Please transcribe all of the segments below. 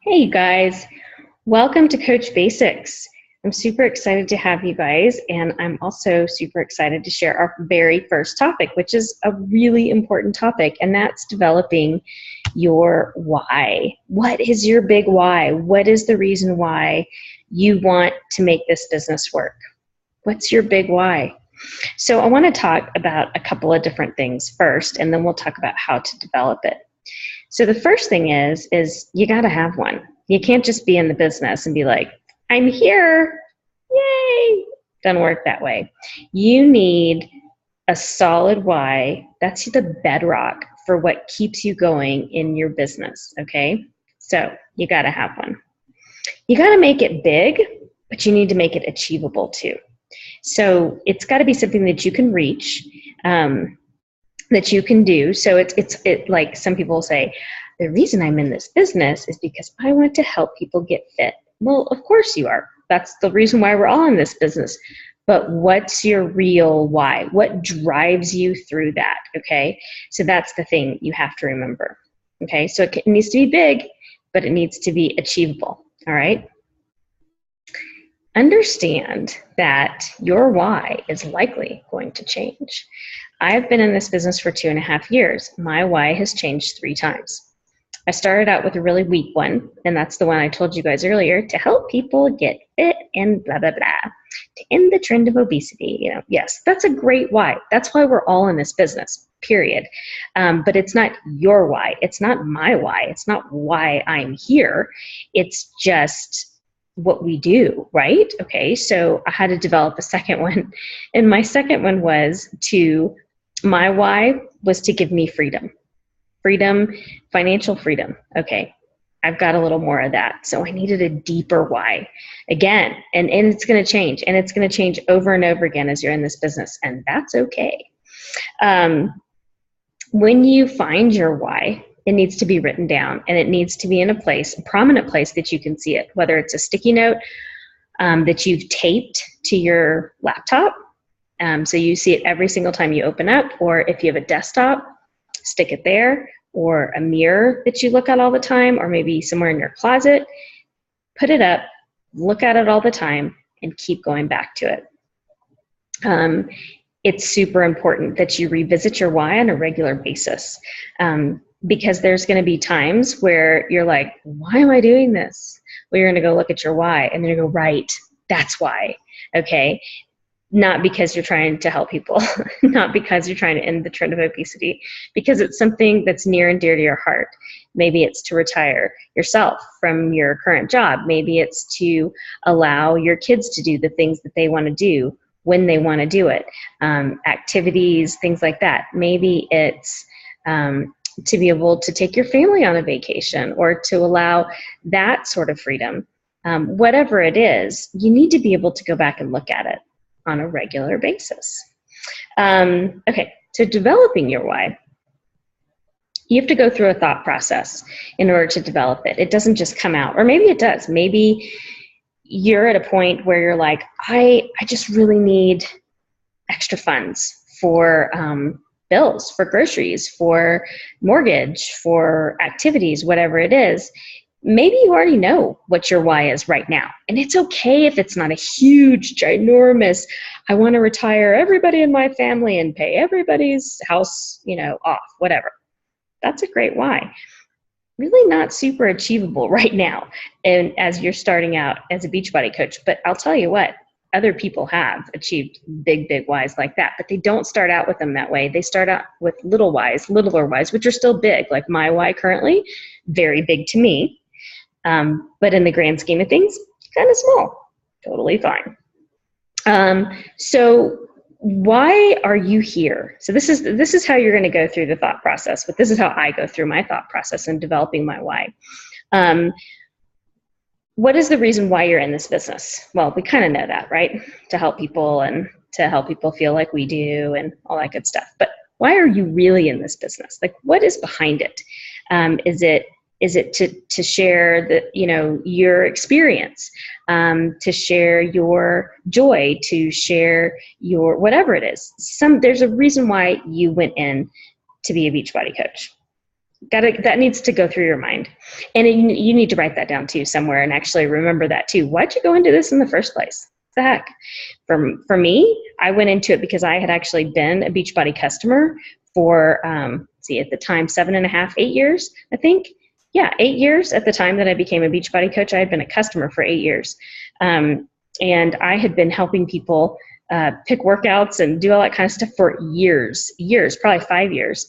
Hey, you guys. Welcome to Coach Basics. I'm super excited to have you guys, and I'm also super excited to share our very first topic, which is a really important topic, and that's developing your why. What is your big why? What is the reason why you want to make this business work? What's your big why? So I want to talk about a couple of different things first, and then we'll talk about how to develop it. So the first thing is you got to have one. You can't just be in the business and be like, I'm here, yay. Doesn't work that way. You need a solid why. That's the bedrock for what keeps you going in your business, okay? So you got to have one. You got to make it big, but you need to make it achievable too. So it's got to be something that you can reach, that you can do. So it's like some people say, the reason I'm in this business is because I want to help people get fit. Well, of course you are. That's the reason why we're all in this business. But what's your real why? What drives you through that? Okay. So that's the thing you have to remember. Okay. So it needs to be big, but it needs to be achievable. All right. Understand that your why is likely going to change. I've been in this business for 2.5 years. My why has changed 3 times. I started out with a really weak one, and that's the one I told you guys earlier, to help people get fit and blah, blah, blah, to end the trend of obesity. Yes, that's a great why. That's why we're all in this business, period. But it's not your why. It's not my why. It's not why I'm here. It's just what we do, right? Okay, so I had to develop a second one. And my second one was my why was to give me freedom. Freedom, financial freedom. Okay, I've got a little more of that. So I needed a deeper why. Again, and it's going to change. And it's going to change over and over again as you're in this business. And that's okay. When you find your why, it needs to be written down, and it needs to be in a prominent place that you can see it, whether it's a sticky note that you've taped to your laptop. So you see it every single time you open up, or if you have a desktop, stick it there, or a mirror that you look at all the time, or maybe somewhere in your closet. Put it up, look at it all the time, and keep going back to it. It's super important that you revisit your why on a regular basis, because there's going to be times where you're like, why am I doing this? Well, you're going to go look at your why, and then you go, right, that's why, okay? Not because you're trying to help people, not because you're trying to end the trend of obesity, because it's something that's near and dear to your heart. Maybe it's to retire yourself from your current job. Maybe it's to allow your kids to do the things that they want to do when they want to do it. Activities, things like that. Maybe it's to be able to take your family on a vacation, or to allow that sort of freedom. Whatever it is, you need to be able to go back and look at it on a regular basis. Okay, so developing your why, you have to go through a thought process in order to develop it. It doesn't just come out, or maybe it does. Maybe you're at a point where you're like, I just really need extra funds for bills, for groceries, for mortgage, for activities, whatever it is. Maybe you already know what your why is right now. And it's okay if it's not a huge, ginormous, I want to retire everybody in my family and pay everybody's house, off, whatever. That's a great why. Really not super achievable right now, and as you're starting out as a Beachbody coach. But I'll tell you what, other people have achieved big, big whys like that, but they don't start out with them that way. They start out with littler whys, which are still big, like my why currently, very big to me. But in the grand scheme of things, kind of small, totally fine. So why are you here? So this is how you're going to go through the thought process, but this is how I go through my thought process in developing my why. What is the reason why you're in this business? Well, we kind of know that, right? To help people, and to help people feel like we do, and all that good stuff. But why are you really in this business? Like, what is behind it? Is it to share your experience, to share your joy, to share your whatever it is? There's a reason why you went in to be a Beachbody coach. That needs to go through your mind. And you need to write that down too somewhere and actually remember that too. Why'd you go into this in the first place? What the heck? For me, I went into it because I had actually been a Beachbody customer for, at the time, 7.5, 8 years, I think. Yeah, 8 years at the time that I became a Beachbody coach. I had been a customer for 8 years. And I had been helping people pick workouts and do all that kind of stuff for years, probably 5 years.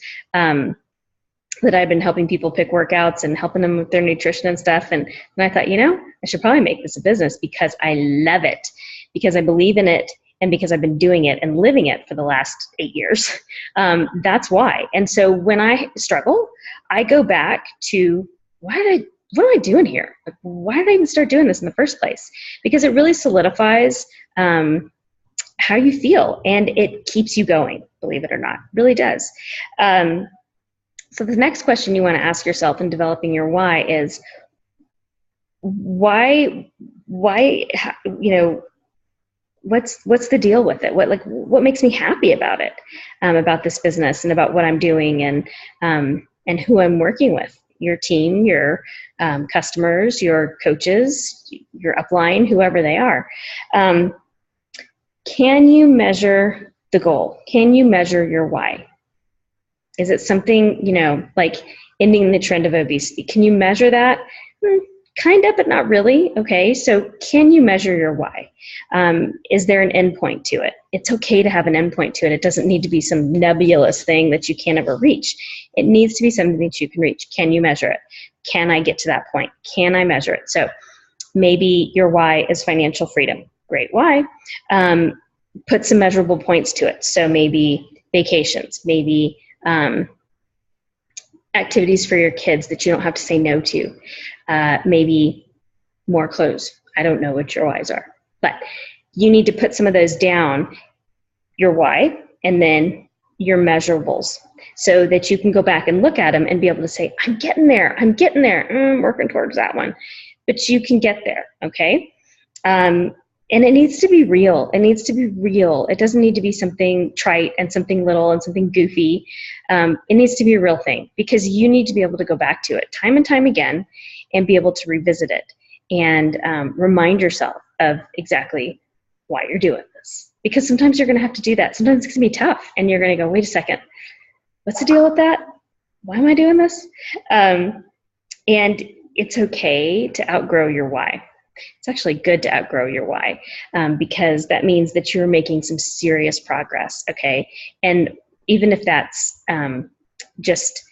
That I've been helping people pick workouts and helping them with their nutrition and stuff. And I thought, I should probably make this a business because I love it, because I believe in it, and because I've been doing it and living it for the last 8 years. That's why. And so when I struggle, I go back to, what am I doing here? Like, why did I even start doing this in the first place? Because it really solidifies how you feel, and it keeps you going, believe it or not. It really does. So the next question you want to ask yourself in developing your why is, what's the deal with it? What makes me happy about it, about this business and about what I'm doing and who I'm working with, your team, your customers, your coaches, your upline, whoever they are. Can you measure the goal? Can you measure your why? Is it something, like ending the trend of obesity? Can you measure that? Kind of, but not really. Okay, so can you measure your why? Is there an endpoint to it? It's okay to have an endpoint to it. It doesn't need to be some nebulous thing that you can't ever reach. It needs to be something that you can reach. Can you measure it? Can I get to that point? Can I measure it? So maybe your why is financial freedom. Great why. Put some measurable points to it. So maybe vacations, maybe activities for your kids that you don't have to say no to, maybe more clothes. I don't know what your whys are, but you need to put some of those down, your why, and then your measurables, so that you can go back and look at them and be able to say, I'm getting there, I'm working towards that one, but you can get there, okay? And it needs to be real. It needs to be real. It doesn't need to be something trite and something little and something goofy. It needs to be a real thing, because you need to be able to go back to it time and time again and be able to revisit it and remind yourself of exactly why you're doing this. Because sometimes you're going to have to do that. Sometimes it's going to be tough and you're going to go, wait a second, what's the deal with that? Why am I doing this? And it's okay to outgrow your why. It's actually good to outgrow your why, because that means that you're making some serious progress, okay? And even if that's just,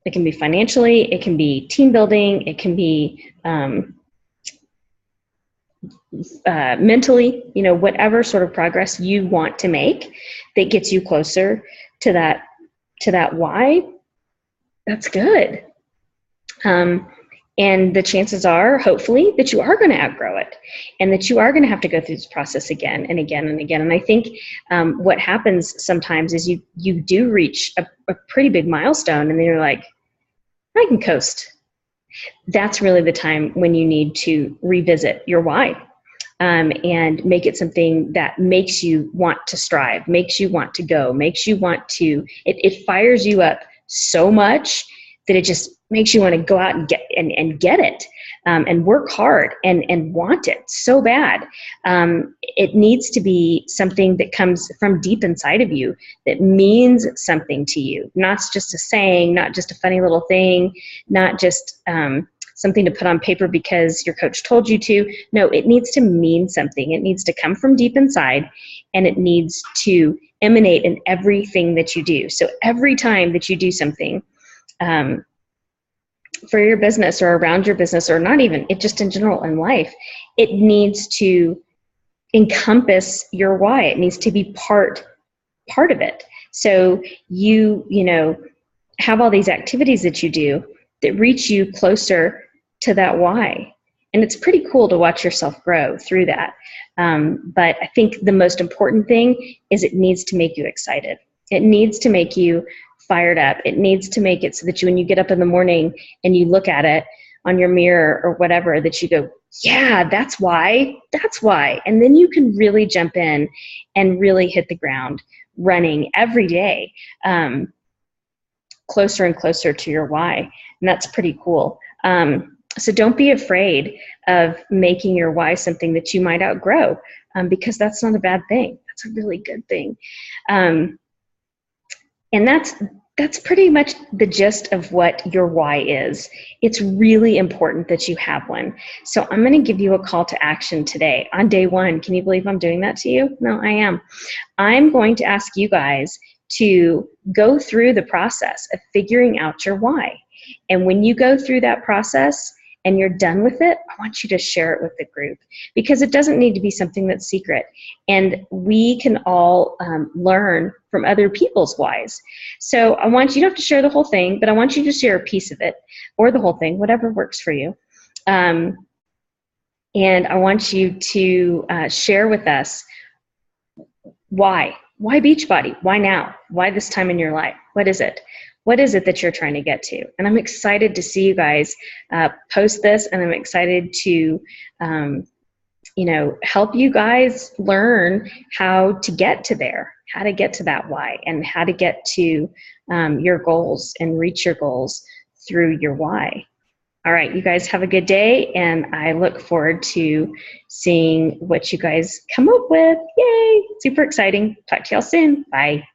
it can be financially, it can be team building, it can be mentally, whatever sort of progress you want to make that gets you closer to that why, that's good. And the chances are, hopefully, that you are going to outgrow it and that you are going to have to go through this process again and again and again. And I think what happens sometimes is you do reach a pretty big milestone and then you're like, I can coast. That's really the time when you need to revisit your why and make it something that makes you want to strive, makes you want to go, makes you want to, it fires you up so much that it just makes you want to go out and get it and work hard and want it so bad. It needs to be something that comes from deep inside of you that means something to you, not just a saying, not just a funny little thing, not just something to put on paper because your coach told you to. No, it needs to mean something. It needs to come from deep inside, and it needs to emanate in everything that you do. So every time that you do something, for your business or around your business, or not even, it just in general in life, it needs to encompass your why. It needs to be part of it. So you have all these activities that you do that reach you closer to that why. And it's pretty cool to watch yourself grow through that. But I think the most important thing is it needs to make you excited. It needs to make you fired up. It needs to make it so that when you get up in the morning and you look at it on your mirror or whatever, that you go, yeah, that's why. And then you can really jump in and really hit the ground running every day. closer and closer to your why. And that's pretty cool. So don't be afraid of making your why something that you might outgrow, because that's not a bad thing. That's a really good thing. And that's pretty much the gist of what your why is. It's really important that you have one. So I'm going to give you a call to action today on day one. Can you believe I'm doing that to you? No, I am. I'm going to ask you guys to go through the process of figuring out your why. And when you go through that process and you're done with it, I want you to share it with the group, because it doesn't need to be something that's secret. And we can all learn from other people's whys. So you don't have to share the whole thing, but I want you to share a piece of it, or the whole thing, whatever works for you. And I want you to share with us why. Why Beachbody? Why now? Why this time in your life? What is it? What is it that you're trying to get to? And I'm excited to see you guys post this, and I'm excited to, help you guys learn how to get to there, how to get to that why, and how to get to your goals and reach your goals through your why. All right, you guys have a good day, and I look forward to seeing what you guys come up with. Yay! Super exciting. Talk to y'all soon. Bye.